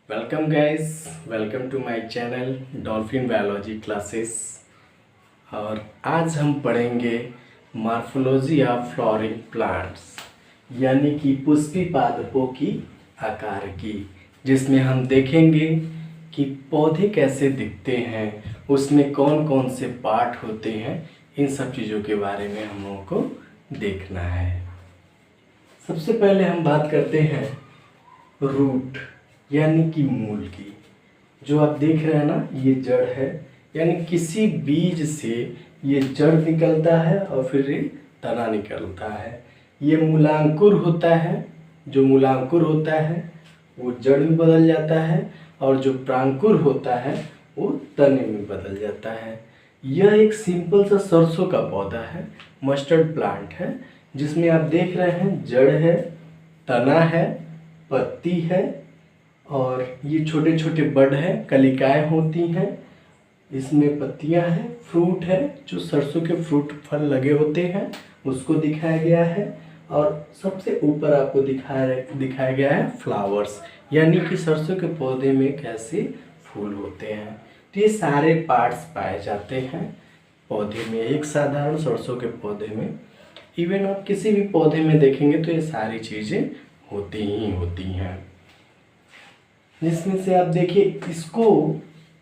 Welcome guys, welcome to my channel dolphin biology classes. और आज हम पढ़ेंगे मॉर्फोलॉजी ऑफ फ्लावरिंग प्लांट्स, यानी कि पुष्पी पादपों की आकार की, जिसमें हम देखेंगे कि पौधे कैसे दिखते हैं, उसमें कौन कौन से पार्ट होते हैं। इन सब चीज़ों के बारे में हम लोगों को देखना है। सबसे पहले हम बात करते हैं रूट यानी कि मूल की। जो आप देख रहे हैं ना, ये जड़ है, यानी किसी बीज से ये जड़ निकलता है और फिर ये तना निकलता है। ये मूलांकुर होता है। जो मूलांकुर होता है वो जड़ में बदल जाता है, और जो प्रांकुर होता है वो तने में बदल जाता है। यह एक सिंपल सा सरसों का पौधा है, मस्टर्ड प्लांट है, जिसमें आप देख रहे हैं जड़ है, तना है, पत्ती है, और ये छोटे छोटे बड हैं, कलिकाएं होती हैं, इसमें पत्तियां हैं, फ्रूट है, जो सरसों के फ्रूट फल लगे होते हैं उसको दिखाया गया है। और सबसे ऊपर आपको दिखाया गया है फ्लावर्स, यानी कि सरसों के पौधे में कैसे फूल होते हैं। तो ये सारे पार्ट्स पाए जाते हैं पौधे में, एक साधारण सरसों के पौधे में। इवन आप किसी भी पौधे में देखेंगे तो ये सारी चीज़ें होती ही होती हैं। जिसमें से आप देखिए, इसको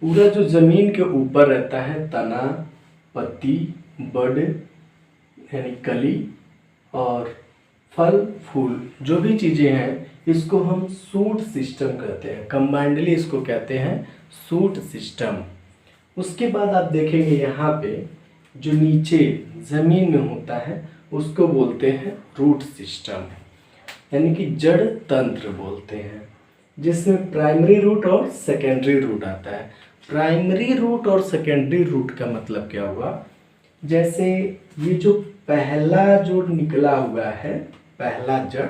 पूरा जो जमीन के ऊपर रहता है, तना, पत्ती, बड यानी कली, और फल फूल जो भी चीज़ें हैं, इसको हम सूट सिस्टम कहते हैं। कंबाइंडली इसको कहते हैं सूट सिस्टम। उसके बाद आप देखेंगे यहाँ पे जो नीचे जमीन में होता है उसको बोलते हैं रूट सिस्टम, यानी कि जड़ तंत्र बोलते हैं, जिसमें प्राइमरी रूट और सेकेंडरी रूट आता है। प्राइमरी रूट और सेकेंडरी रूट का मतलब क्या हुआ, जैसे ये जो पहला जो निकला हुआ है, पहला जड़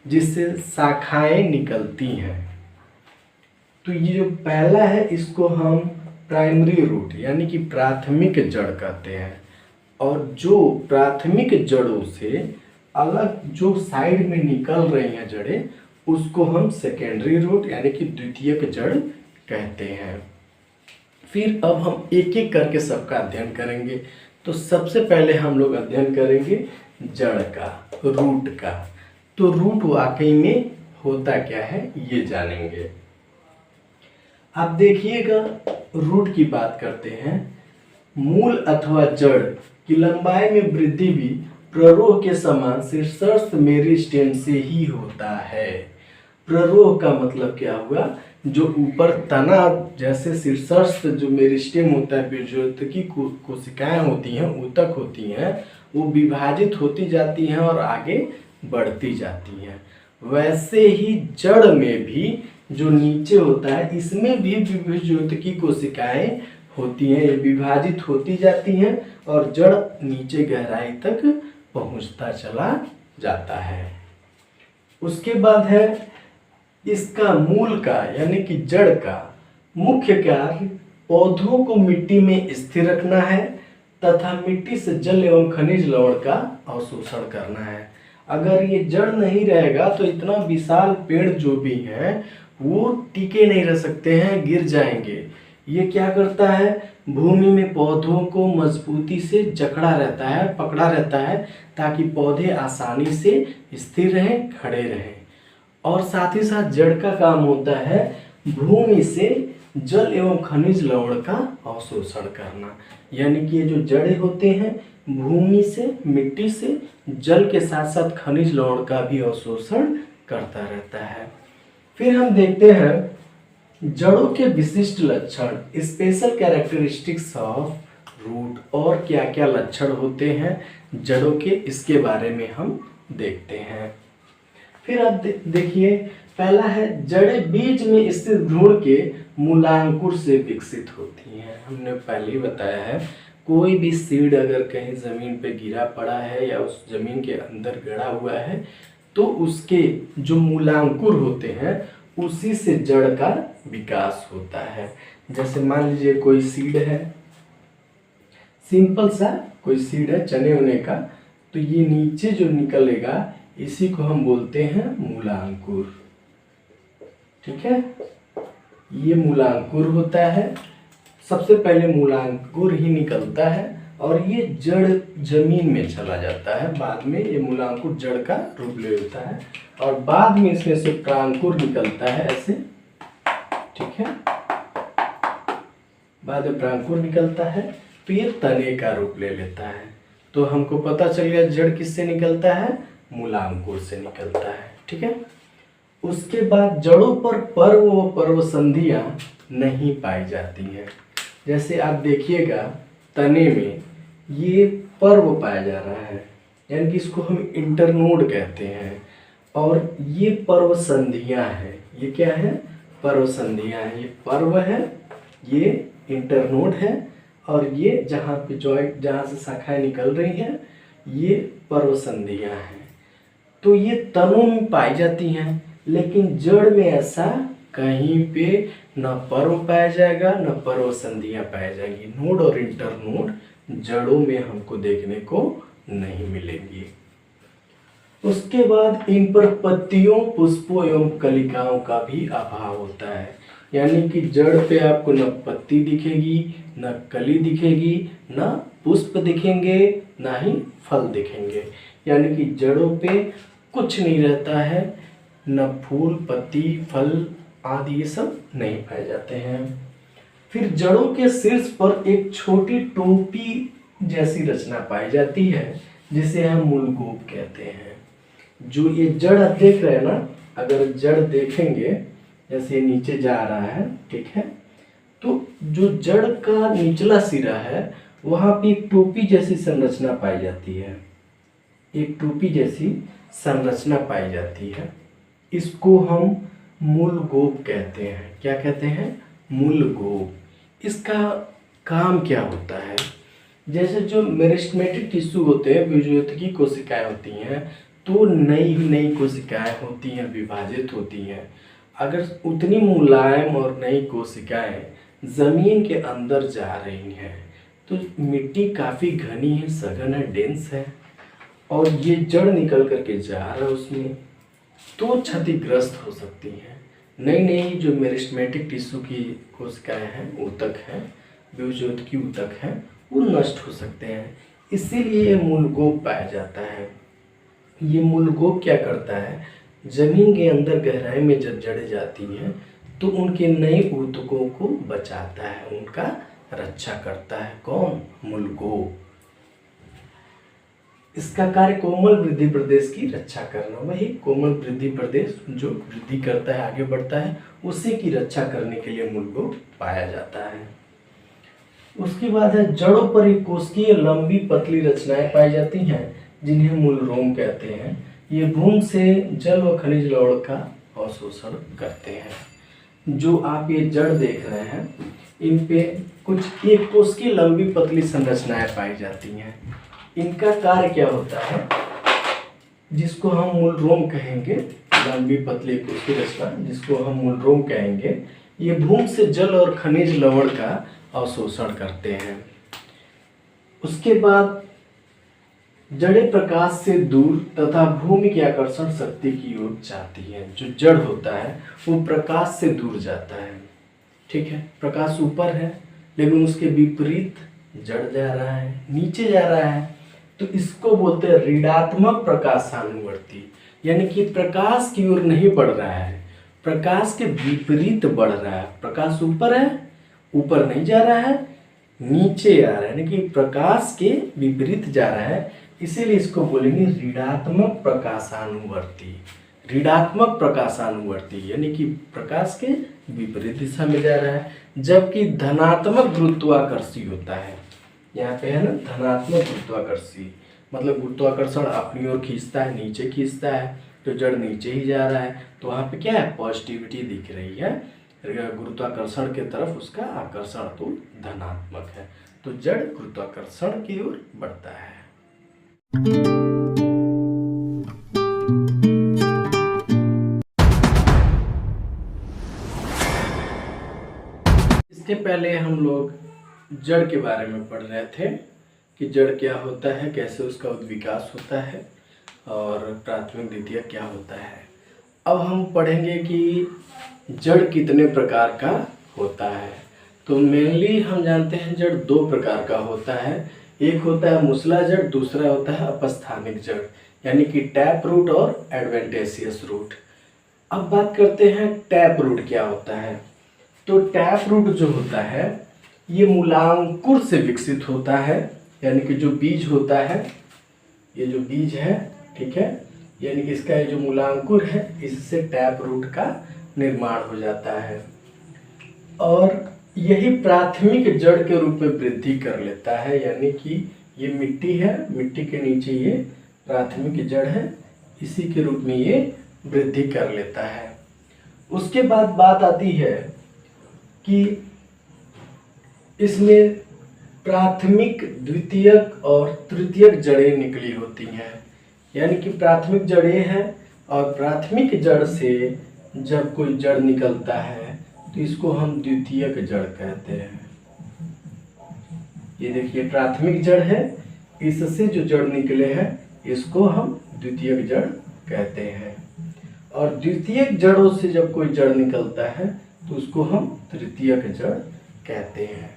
जिससे शाखाएं निकलती हैं, तो ये जो पहला है इसको हम प्राइमरी रूट यानी कि प्राथमिक जड़ कहते हैं। और जो प्राथमिक जड़ों से अलग जो साइड में निकल रही हैं जड़ें, उसको हम सेकेंडरी रूट यानी कि द्वितीयक जड़ कहते हैं। फिर अब हम एक एक करके सबका अध्ययन करेंगे। तो सबसे पहले हम लोग अध्ययन करेंगे जड़ का, रूट का। तो रूट वाकई में होता क्या है ये जानेंगे। आप देखिएगा, रूट की बात करते हैं। मूल अथवा जड़ की लंबाई में वृद्धि भी प्ररोह के समान शीर्षस्थ मेरिस्टेम से ही होता है। प्ररोह का मतलब क्या हुआ, जो ऊपर तना जैसे शीर्षस्थ जो मेरिस्टेम होता है, बीजोत्की कोशिकाएं होती हैं, ऊतक होती हैं, वो विभाजित होती जाती हैं और आगे बढ़ती जाती हैं। वैसे ही जड़ में भी जो नीचे होता है, इसमें भी बीजोत्की कोशिकाएं होती हैं, ये विभाजित होती जाती हैं और जड़ नीचे गहराई तक पहुंचता चला जाता है। उसके बाद है इसका मूल का यानी कि जड़ का मुख्य कार्य पौधों को मिट्टी में स्थिर रखना है तथा मिट्टी से जल एवं खनिज लवण का अवशोषण करना है। अगर ये जड़ नहीं रहेगा तो इतना विशाल पेड़ जो भी है वो टिके नहीं रह सकते हैं, गिर जाएंगे। ये क्या करता है, भूमि में पौधों को मजबूती से जकड़ा रहता है, पकड़ा रहता है, ताकि पौधे आसानी से स्थिर रहें, खड़े रहें। और साथ ही साथ जड़ का काम होता है भूमि से जल एवं खनिज लवण का अवशोषण करना, यानी कि ये जो जड़ें होते हैं भूमि से, मिट्टी से जल के साथ साथ खनिज लवण का भी अवशोषण करता रहता है। फिर हम देखते हैं जड़ों के विशिष्ट लक्षण, स्पेशल कैरेक्टरिस्टिक्स ऑफ रूट, और क्या क्या लक्षण होते हैं जड़ों के, इसके बारे में हम देखते हैं। फिर आप देखिए, पहला है जड़ें बीज में स्थित भ्रूण के मूलांकुर से विकसित होती हैं। हमने पहले ही बताया है, कोई भी सीड अगर कहीं जमीन पे गिरा पड़ा है या उस जमीन के अंदर गड़ा हुआ है, तो उसके जो मूलांकुर होते हैं उसी से जड़ का विकास होता है। जैसे मान लीजिए कोई सीड है, सिंपल सा कोई सीड है चने उने का, तो ये नीचे जो निकलेगा इसी को हम बोलते हैं मूलांकुर। ठीक है। ये मूलांकुर होता है, सबसे पहले मूलांकुर ही निकलता है और ये जड़ जमीन में चला जाता है। बाद में ये मूलांकुर जड़ का रूप ले लेता है और बाद में इसमें से प्रांकुर निकलता है ऐसे, ठीक है। बाद में प्रांकुर निकलता है, फिर तने का रूप ले लेता है। तो हमको पता चल गया जड़ किससे निकलता है, मूलांकुर से निकलता है, ठीक है। उसके बाद जड़ों पर पर्व व पर्व संधियां नहीं पाई जाती हैं। जैसे आप देखिएगा तने में ये पर्व पाया जा रहा है, यानी कि इसको हम इंटरनोड कहते हैं, और ये पर्व संधियां हैं। ये क्या है, पर्व संधियां हैं। ये पर्व है, ये इंटरनोड है, और ये जहाँ पे जॉइंट, जहाँ से शाखाएं निकल रही हैं, ये पर्व संधियां हैं। तो ये तनों में पाई जाती हैं, लेकिन जड़ में ऐसा कहीं पे न पर्व पाया जाएगा न पर्व संधियां पाई जाएंगी। नोड और इंटरनोड जड़ों में हमको देखने को नहीं मिलेंगी। उसके बाद इन पर पत्तियों, पुष्पों एवं कलिकाओं का भी अभाव होता है। यानी कि जड़ पे आपको न पत्ती दिखेगी, न कली दिखेगी, न पुष्प दिखेंगे, न ही फल दिखेंगे। यानी कि जड़ों पे कुछ नहीं रहता है, न फूल, पत्ती, फल आदि ये सब नहीं पाए जाते हैं। फिर जड़ों के शीर्ष पर एक छोटी टोपी जैसी रचना पाई जाती है, जिसे हम मूलगोप कहते हैं। जो ये जड़ आप देख रहे हैं ना, अगर जड़ देखेंगे जैसे ये नीचे जा रहा है, ठीक है, तो जो जड़ का निचला सिरा है वहां पे एक टोपी जैसी संरचना पाई जाती है। एक टोपी जैसी संरचना पाई जाती है। इसको हम मूलगोप कहते हैं। क्या कहते हैं, मूलगोप। इसका काम क्या होता है, जैसे जो मेरिस्टेमेटिक टिश्यू होते हैं, बीजोत्की कोशिकाएं होती हैं, तो नई नई कोशिकाएं होती हैं, विभाजित होती हैं। अगर उतनी मुलायम और नई कोशिकाएं जमीन के अंदर जा रही हैं तो मिट्टी काफ़ी घनी है, सघन है, डेंस है, और ये जड़ निकल करके जा रहा है उसमें, तो क्षतिग्रस्त हो सकती हैं। नई नई जो मेरिस्टेमेटिक टिश्यू की कोशिकाएं हैं, ऊतक हैं, बीजोत्की ऊतक हैं, वो नष्ट हो सकते हैं। इसीलिए ये मूलगोप पाया जाता है। ये मूलगोप क्या करता है, जमीन के अंदर गहराई में जब जड़ें जाती हैं तो उनके नए ऊतकों को बचाता है, उनका रक्षा करता है। कौन, मूलगोप। इसका कार्य कोमल वृद्धि प्रदेश की रक्षा करना। वही कोमल वृद्धि प्रदेश जो वृद्धि करता है, आगे बढ़ता है, उसी की रक्षा करने के लिए मूलगोप पाया जाता है। उसके बाद है जड़ों पर एक कोशिकीय लंबी पतली रचनाएं पाई जाती हैं, जिन्हें मूलरोम कहते हैं। ये भूमि से जल व खनिज लवण का अवशोषण करते हैं। जो आप ये जड़ देख रहे हैं, इन पे कुछ एक कोशिकीय लंबी पतली संरचनाएं पाई जाती हैं। इनका कार्य क्या होता है, जिसको हम मूलरोम कहेंगे, लंबी पतली कोशिकीय रचना जिसको हम मूलरोम कहेंगे, ये भूमि से जल और खनिज लवण का अवशोषण करते हैं। उसके बाद जड़ें प्रकाश से दूर तथा भूमि की आकर्षण शक्ति की ओर जाती है। जो जड़ होता है वो प्रकाश से दूर जाता है, ठीक है। प्रकाश ऊपर है लेकिन उसके विपरीत जड़ जा रहा है, नीचे जा रहा है, तो इसको बोलते हैं ऋणात्मक प्रकाशानुवर्ती। यानी कि प्रकाश की ओर नहीं बढ़ रहा है, प्रकाश के विपरीत बढ़ रहा है। प्रकाश ऊपर है, ऊपर नहीं जा रहा है, नीचे आ रहा है, यानी कि प्रकाश के विपरीत जा रहा है, इसीलिए इसको बोलेंगे ऋणात्मक प्रकाशानुवर्ती। ऋणात्मक प्रकाशानुवर्ती यानी कि प्रकाश के विपरीत दिशा में जा रहा है। जबकि धनात्मक गुरुत्वाकर्षी होता है, यहाँ पे है ना, धनात्मक गुरुत्वाकर्षी मतलब गुरुत्वाकर्षण अपनी ओर खींचता है, नीचे खींचता है, तो जड़ नीचे ही जा रहा है, तो वहाँ पे क्या है, पॉजिटिविटी दिख रही है, गुरुत्वाकर्षण के तरफ उसका आकर्षण तो धनात्मक है, तो जड़ गुरुत्वाकर्षण की ओर बढ़ता है। इसके पहले हम लोग जड़ के बारे में पढ़ रहे थे कि जड़ क्या होता है, कैसे उसका विकास होता है और प्राथमिक द्वितीयक क्या होता है। अब हम पढ़ेंगे कि जड़ कितने प्रकार का होता है। तो मेनली हम जानते हैं जड़ दो प्रकार का होता है। एक होता है मूसला जड़, दूसरा होता है अपस्थानिक जड़, यानी कि टैप रूट और एडवेंटेशियस रूट। अब बात करते हैं टैप रूट क्या होता है। तो टैप रूट जो होता है ये मूलांकुर से विकसित होता है, यानी कि जो बीज होता है, ये जो बीज है, ठीक है, यानी कि इसका ये जो मूलांकुर है इससे टैप रूट का निर्माण हो जाता है और यही प्राथमिक जड़ के रूप में वृद्धि कर लेता है। यानी कि ये मिट्टी है, मिट्टी के नीचे ये प्राथमिक जड़ है, इसी के रूप में ये वृद्धि कर लेता है। उसके बाद बात आती है कि इसमें प्राथमिक, द्वितीयक और तृतीयक जड़ें निकली होती हैं। यानी कि प्राथमिक जड़ें हैं और प्राथमिक जड़ से जब कोई जड़ निकलता है तो इसको हम द्वितीयक जड़ कहते हैं। ये देखिए प्राथमिक जड़ है, इससे जो जड़ निकले हैं इसको हम द्वितीयक जड़ कहते हैं और द्वितीयक जड़ों से जब कोई जड़ निकलता है तो उसको हम तृतीयक जड़ कहते हैं।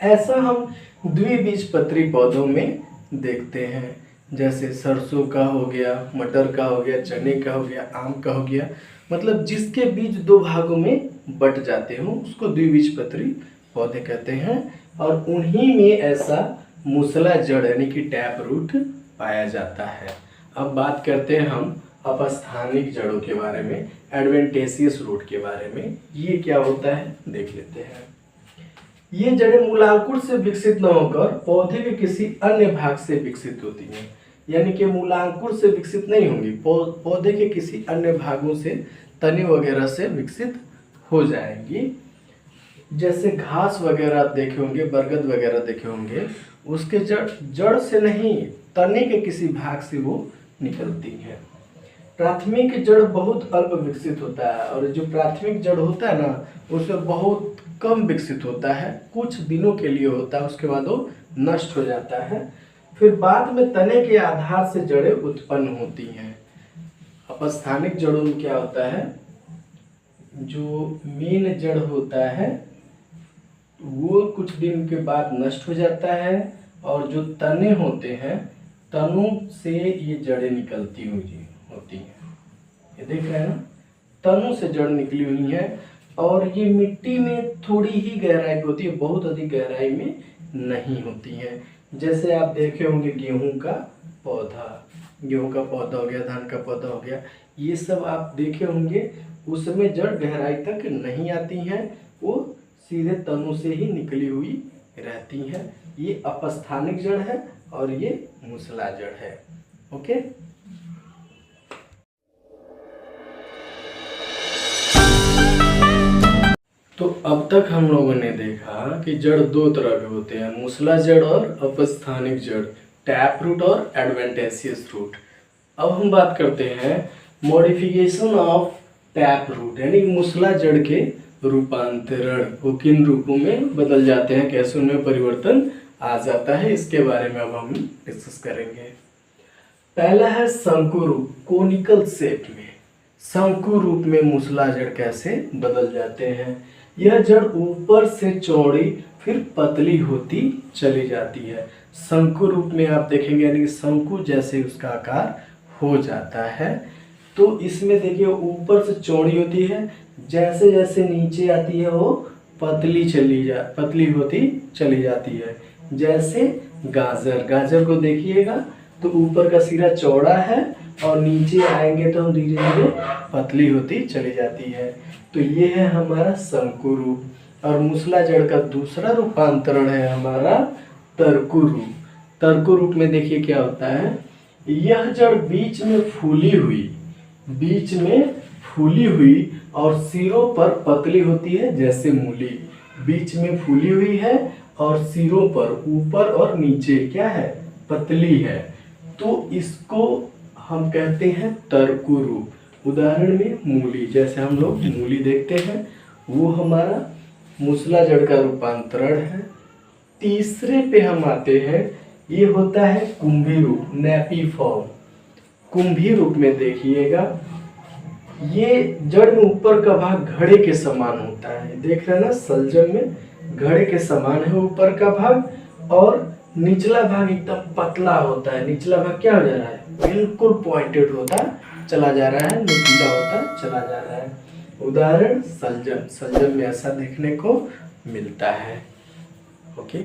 ऐसा हम द्विबीजपत्री पौधों में देखते हैं, जैसे सरसों का हो गया, मटर का हो गया, चने का हो गया, आम का हो गया, मतलब जिसके बीज दो भागों में बट जाते हो उसको द्विबीजपत्री पौधे कहते हैं और उन्हीं में ऐसा मूसला जड़ यानी कि टैप रूट पाया जाता है। अब बात करते हैं हम अपस्थानिक जड़ों के बारे में, एडवेंटेशियस रूट के बारे में। ये क्या होता है देख लेते हैं। ये जड़ें मूलांकुर से विकसित न होकर पौधे के किसी अन्य भाग से विकसित होती हैं, यानी कि मूलांकुर से विकसित नहीं होंगी, पौधे के किसी अन्य भागों से, तने वगैरह से विकसित हो जाएंगी। जैसे घास वगैरह आप देखे होंगे, बरगद वगैरह देखे होंगे, उसके जड़ से नहीं, तने के किसी भाग से वो निकलती है। प्राथमिक जड़ बहुत अल्प विकसित होता है और जो प्राथमिक जड़ होता है ना उसमें बहुत कम विकसित होता है, कुछ दिनों के लिए होता है, उसके बाद वो नष्ट हो जाता है। फिर बाद में तने के आधार से जड़ें उत्पन्न होती हैं। अपस्थानिक जड़ों में क्या होता है, जो मेन जड़ होता है वो कुछ दिन के बाद नष्ट हो जाता है और जो तने होते हैं, तनों से ये जड़ें निकलती हुई होती हैं। ये देख रहे हैं ना, तनों से जड़ निकली हुई है और ये मिट्टी में थोड़ी ही गहराई पे होती है, बहुत अधिक गहराई में नहीं होती है। जैसे आप देखे होंगे गेहूं का पौधा हो गया, धान का पौधा हो गया, ये सब आप देखे होंगे, उसमें जड़ गहराई तक नहीं आती हैं, वो सीधे तनों से ही निकली हुई रहती हैं। ये अपस्थानिक जड़ है और ये मूसला जड़ है। ओके, तो अब तक हम लोगों ने देखा कि जड़ दो तरह के होते हैं, मूसला जड़ और अपस्थानिक जड़, टैप रूट और एडवेंटेशियस रूट। अब हम बात करते हैं मॉडिफिकेशन ऑफ टैप रूट, यानी मूसला जड़ के रूपांतरण, वो किन रूपों में बदल जाते हैं, कैसे उनमें परिवर्तन आ जाता है, इसके बारे में अब हम डिस्कस करेंगे। पहला है शंकु रूप, कोनिकल शेप में शंकु रूप में मूसला जड़ कैसे बदल जाते हैं। यह जड़ ऊपर से चौड़ी फिर पतली होती चली जाती है। शंकु रूप में आप देखेंगे, यानी कि शंकु जैसे उसका आकार हो जाता है। तो इसमें देखिए ऊपर से चौड़ी होती है, जैसे जैसे नीचे आती है वो पतली होती चली जाती है। जैसे गाजर को देखिएगा तो ऊपर का सिरा चौड़ा है और नीचे आएंगे तो हम धीरे धीरे पतली होती चली जाती है। तो ये है हमारा शंकु रूप। और मूसला जड़ का दूसरा रूपांतरण है हमारा तरकु रूप। तरकु रूप में देखिए क्या होता है, यह जड़ बीच में फूली हुई और सिरों पर पतली होती है, जैसे मूली बीच में फूली हुई है और सिरों पर ऊपर और नीचे क्या है, पतली है। तो इसको हम कहते हैं तरकु रूप। उदाहरण में मूली, जैसे हम लोग मूली देखते हैं, वो हमारा मूसला जड़ का रूपांतरण है। तीसरे पे हम आते हैं, ये होता है कुंभी रूप, नैपी फॉर्म। कुंभी रूप में देखिएगा ये जड़ में ऊपर का भाग घड़े के समान होता है, देख रहे हैं ना, शलजम में घड़े के समान है ऊपर का भाग, और निचला भाग एकदम पतला होता है। निचला भाग क्या हो जा रहा है, बिल्कुल पॉइंटेड होता चला जा रहा है, नुकीला होता चला जा रहा है। उदाहरण शलजम, शलजम में ऐसा देखने को मिलता है। ओके।